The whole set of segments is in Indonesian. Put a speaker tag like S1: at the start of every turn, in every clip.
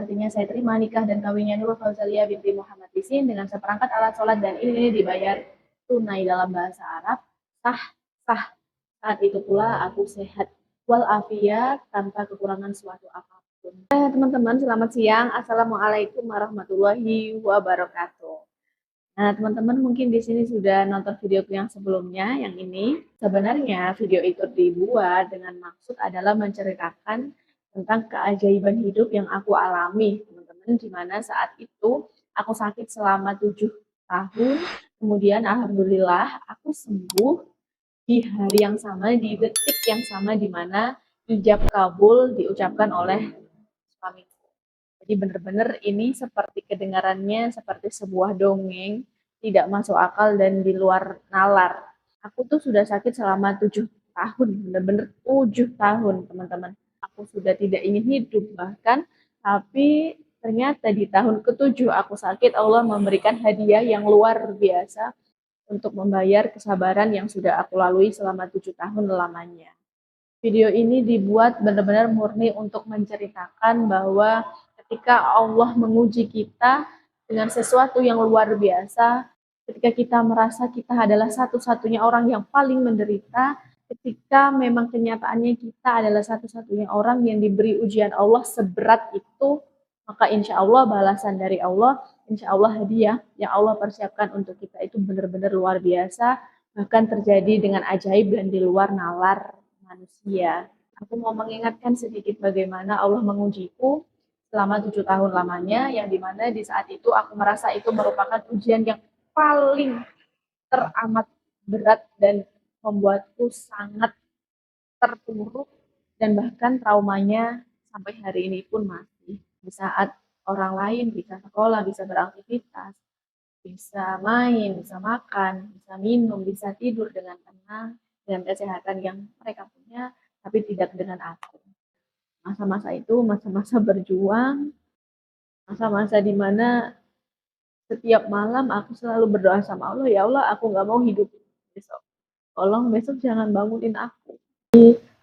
S1: artinya saya terima nikah dan kawinnya Nurul Fauzalia binti Muhammad Isin dengan seperangkat alat sholat dan ini dibayar tunai dalam bahasa Arab. Sah, sah. Saat itu pula aku sehat walafiat tanpa kekurangan suatu apapun. Teman-teman, selamat siang. Assalamualaikum warahmatullahi wabarakatuh. Nah, teman-teman mungkin di sini sudah nonton videoku yang sebelumnya, yang ini. Sebenarnya video itu dibuat dengan maksud adalah menceritakan tentang keajaiban hidup yang aku alami, teman-teman, di mana saat itu aku sakit selama 7 tahun, kemudian alhamdulillah aku sembuh di hari yang sama, di detik yang sama, di mana ijab kabul diucapkan oleh suamiku. Jadi benar-benar ini seperti kedengarannya seperti sebuah dongeng, tidak masuk akal dan di luar nalar. Aku tuh sudah sakit selama 7 tahun, benar-benar 7 tahun, teman-teman. Aku sudah tidak ingin hidup bahkan, tapi ternyata di tahun ke-7 aku sakit, Allah memberikan hadiah yang luar biasa untuk membayar kesabaran yang sudah aku lalui selama 7 tahun lamanya. Video ini dibuat benar-benar murni untuk menceritakan bahwa ketika Allah menguji kita dengan sesuatu yang luar biasa, ketika kita merasa kita adalah satu-satunya orang yang paling menderita, ketika memang kenyataannya kita adalah satu-satunya orang yang diberi ujian Allah seberat itu, maka insya Allah balasan dari Allah, insya Allah hadiah yang Allah persiapkan untuk kita itu benar-benar luar biasa, bahkan terjadi dengan ajaib dan di luar nalar manusia. Aku mau mengingatkan sedikit bagaimana Allah mengujiku selama 7 tahun lamanya, yang dimana di saat itu aku merasa itu merupakan ujian yang paling teramat berat dan membuatku sangat terpuruk dan bahkan traumanya sampai hari ini pun masih. Di saat orang lain bisa sekolah, bisa beraktivitas, bisa main, bisa makan, bisa minum, bisa tidur dengan tenang, dengan kesehatan yang mereka punya, tapi tidak dengan aku. Masa-masa itu masa-masa berjuang, masa-masa di mana setiap malam aku selalu berdoa sama Allah, ya Allah, aku nggak mau hidup besok. Tolong besok jangan bangunin aku.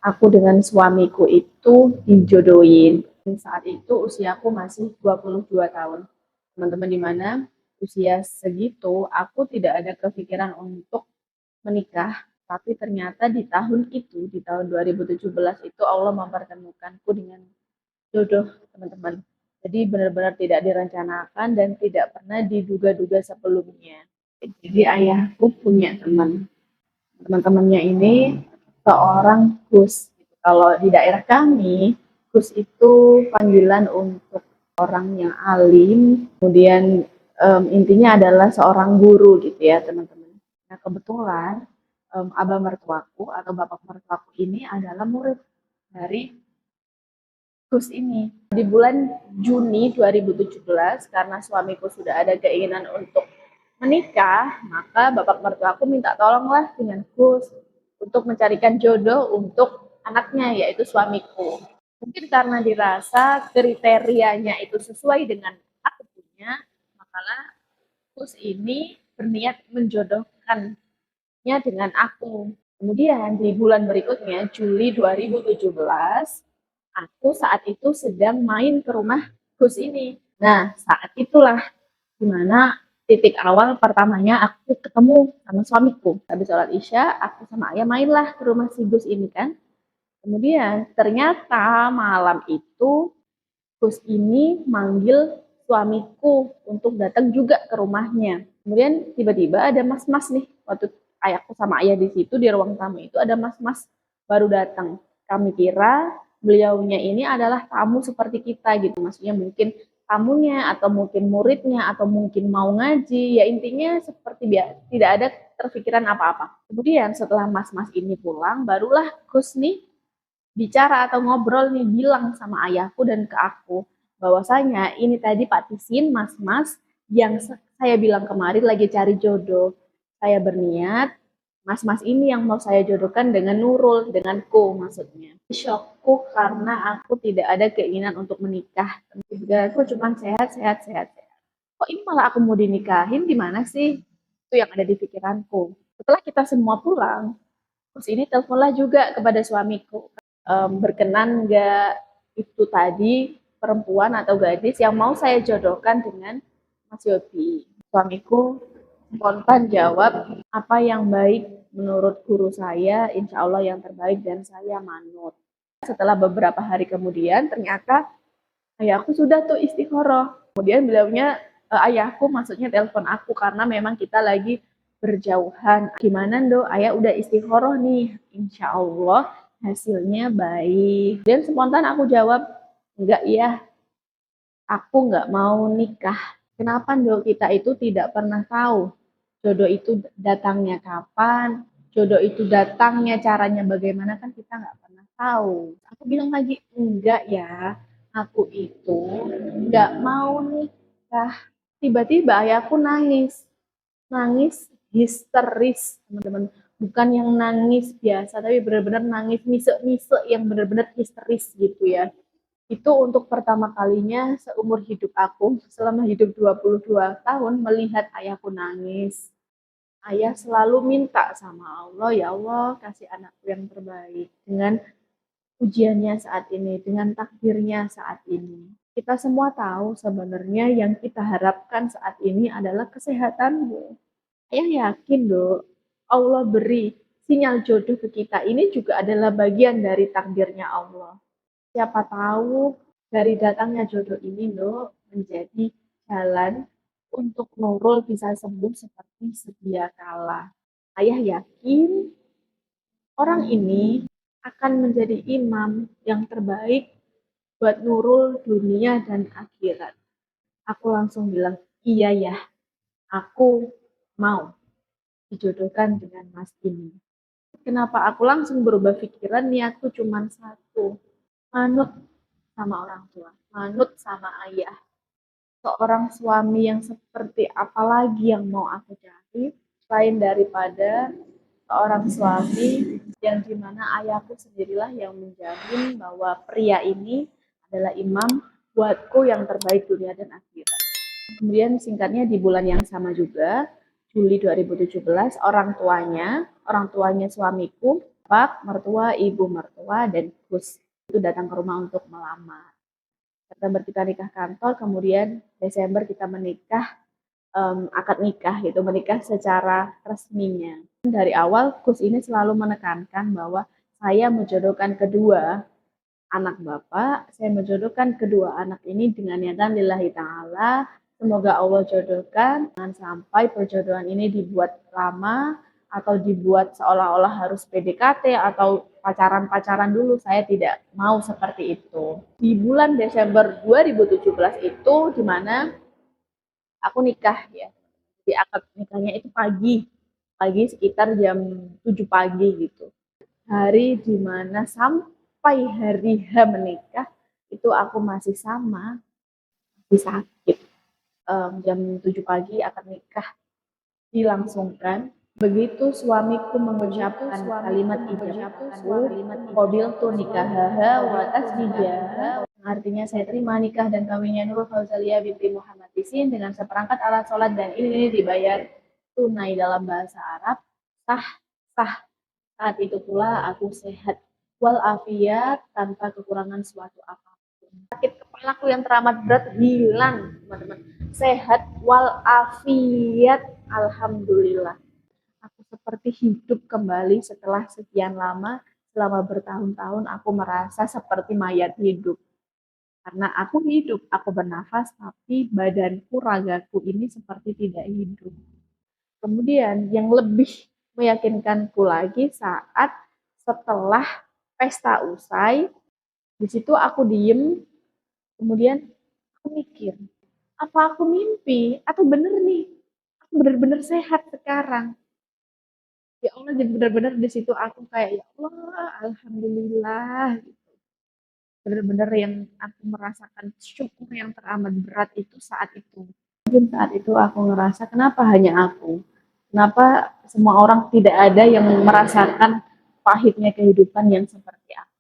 S1: Aku dengan suamiku itu dijodohin. Saat itu usiaku masih 22 tahun. Teman-teman, di mana usia segitu aku tidak ada kepikiran untuk menikah, tapi ternyata di tahun itu, di tahun 2017 itu Allah mempertemukanku dengan jodoh, teman-teman. Jadi benar-benar tidak direncanakan dan tidak pernah diduga-duga sebelumnya. Jadi ayahku punya teman. Teman-temannya ini seorang Gus. Kalau di daerah kami, Gus itu panggilan untuk orang yang alim, kemudian intinya adalah seorang guru gitu ya, teman-teman. Nah, kebetulan abah mertuaku atau bapak mertuaku ini adalah murid dari Gus ini. Di bulan Juni 2017, karena suamiku sudah ada keinginan untuk menikah, maka bapak mertuaku minta tolonglah dengan Gus untuk mencarikan jodoh untuk anaknya, yaitu suamiku. Mungkin karena dirasa kriterianya itu sesuai dengan aku punya, makalah Gus ini berniat menjodohkannya dengan aku. Kemudian di bulan berikutnya, Juli 2017, aku saat itu sedang main ke rumah Gus ini. Nah, saat itulah dimana titik awal pertamanya aku ketemu sama suamiku. Habis sholat isya, aku sama ayah mainlah ke rumah si Gus ini kan. Kemudian ternyata malam itu Gus ini manggil suamiku untuk datang juga ke rumahnya. Kemudian tiba-tiba ada mas-mas nih, waktu ayahku sama ayah di situ di ruang tamu itu ada mas-mas baru datang. Kami kira beliaunya ini adalah tamu seperti kita gitu, maksudnya mungkin tamunya atau mungkin muridnya atau mungkin mau ngaji, ya intinya seperti biasa, tidak ada terpikiran apa-apa. Kemudian setelah mas-mas ini pulang, barulah Gus nih bicara atau ngobrol nih, bilang sama ayahku dan ke aku bahwasanya ini tadi Pak Tisin, mas-mas yang saya bilang kemarin lagi cari jodoh. Saya berniat mas-mas ini yang mau saya jodohkan dengan Nurul, denganku maksudnya. Syokku karena aku tidak ada keinginan untuk menikah. Juga aku cuma sehat. Kok ini malah aku mau dinikahin, gimana sih? Itu yang ada di pikiranku. Setelah kita semua pulang, terus ini teleponlah juga kepada suamiku. Berkenan nggak itu tadi perempuan atau gadis yang mau saya jodohkan dengan Mas Yobi. Suamiku spontan jawab, apa yang baik menurut guru saya, insya Allah yang terbaik dan saya manut. Setelah beberapa hari kemudian, ternyata ayahku sudah tuh istikharah. Kemudian beliaunya, ayahku maksudnya telepon aku karena memang kita lagi berjauhan. Gimana dok, ayah udah istikharah nih, insya Allah hasilnya baik. Dan spontan aku jawab, enggak ya, aku nggak mau nikah. Kenapa dok, kita itu tidak pernah tahu jodoh itu datangnya kapan, jodoh itu datangnya caranya bagaimana, kan kita nggak pernah tahu. Aku bilang lagi, enggak ya, aku itu nggak mau nikah. Tiba-tiba ayahku nangis, nangis histeris teman-teman. Bukan yang nangis biasa, tapi benar-benar nangis mise-mise yang benar-benar histeris gitu ya. Itu untuk pertama kalinya seumur hidup aku, selama hidup 22 tahun, melihat ayahku nangis. Ayah selalu minta sama Allah, ya Allah kasih anakku yang terbaik dengan ujiannya saat ini, dengan takdirnya saat ini. Kita semua tahu sebenarnya yang kita harapkan saat ini adalah kesehatanmu. Ayah yakin dong, Allah beri sinyal jodoh ke kita ini juga adalah bagian dari takdirnya Allah. Siapa tahu dari datangnya jodoh ini loh menjadi jalan untuk Nurul bisa sembuh seperti sedia kala. Ayah yakin orang ini akan menjadi imam yang terbaik buat Nurul dunia dan akhirat. Aku langsung bilang, iya ya, aku mau dijodohkan dengan Mas ini. Kenapa aku langsung berubah pikiran, niatku cuma satu, manut sama orang tua, manut sama ayah. Seorang suami yang seperti apa lagi yang mau aku cari selain daripada seorang suami yang dimana ayahku sendirilah yang menjamin bahwa pria ini adalah imam buatku yang terbaik dunia dan akhirat. Kemudian singkatnya di bulan yang sama juga, Juli 2017, orang tuanya suamiku, Pak, mertua, ibu mertua, dan Gus itu datang ke rumah untuk melamar. September kita nikah kantor, kemudian Desember kita menikah, akad nikah gitu, menikah secara resminya. Dari awal Gus ini selalu menekankan bahwa saya menjodohkan kedua anak Bapak, saya menjodohkan kedua anak ini dengan niatan lillahi ta'ala, semoga Allah jodohkan, jangan sampai perjodohan ini dibuat lama, atau dibuat seolah-olah harus PDKT atau pacaran-pacaran dulu. Saya tidak mau seperti itu. Di bulan Desember 2017 itu dimana aku nikah ya. Di akad nikahnya itu pagi sekitar jam 7 pagi gitu. Hari dimana sampai hari H menikah itu aku masih sama, masih sakit. Jam 7 pagi akad nikah dilangsungkan. Begitu suamiku mengucapkan kalimat ijabku, qabiltu nikahaha wa tasbijaha, artinya saya terima nikah dan kawinnya Nurul Fauzaliyah binti Muhammad Isin dengan seperangkat alat sholat dan ini dibayar tunai dalam bahasa Arab, sah, sah. Saat itu pula aku sehat wal afiat tanpa kekurangan suatu apapun. Sakit kepalaku yang teramat berat hilang, teman-teman. Sehat wal afiat, alhamdulillah. Aku seperti hidup kembali setelah sekian lama, selama bertahun-tahun aku merasa seperti mayat hidup. Karena aku hidup, aku bernafas, tapi badanku, ragaku ini seperti tidak hidup. Kemudian yang lebih meyakinkanku lagi saat setelah pesta usai, di situ aku diem, kemudian aku mikir, apa aku mimpi atau bener nih, aku bener-bener sehat sekarang. Ya Allah, jadi benar-benar di situ aku kayak ya Allah, alhamdulillah. Benar-benar yang aku merasakan syukur yang teramat berat itu saat itu. Mungkin saat itu aku ngerasa kenapa hanya aku? Kenapa semua orang tidak ada yang merasakan pahitnya kehidupan yang seperti aku?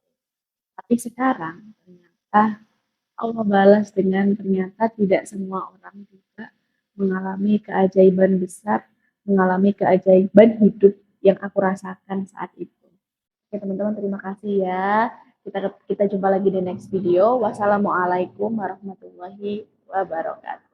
S1: Tapi sekarang ternyata Allah balas dengan ternyata tidak semua orang juga mengalami keajaiban besar, mengalami keajaiban hidup yang aku rasakan saat itu. Oke teman-teman, terima kasih ya. Kita jumpa lagi di next video. Wassalamualaikum warahmatullahi wabarakatuh.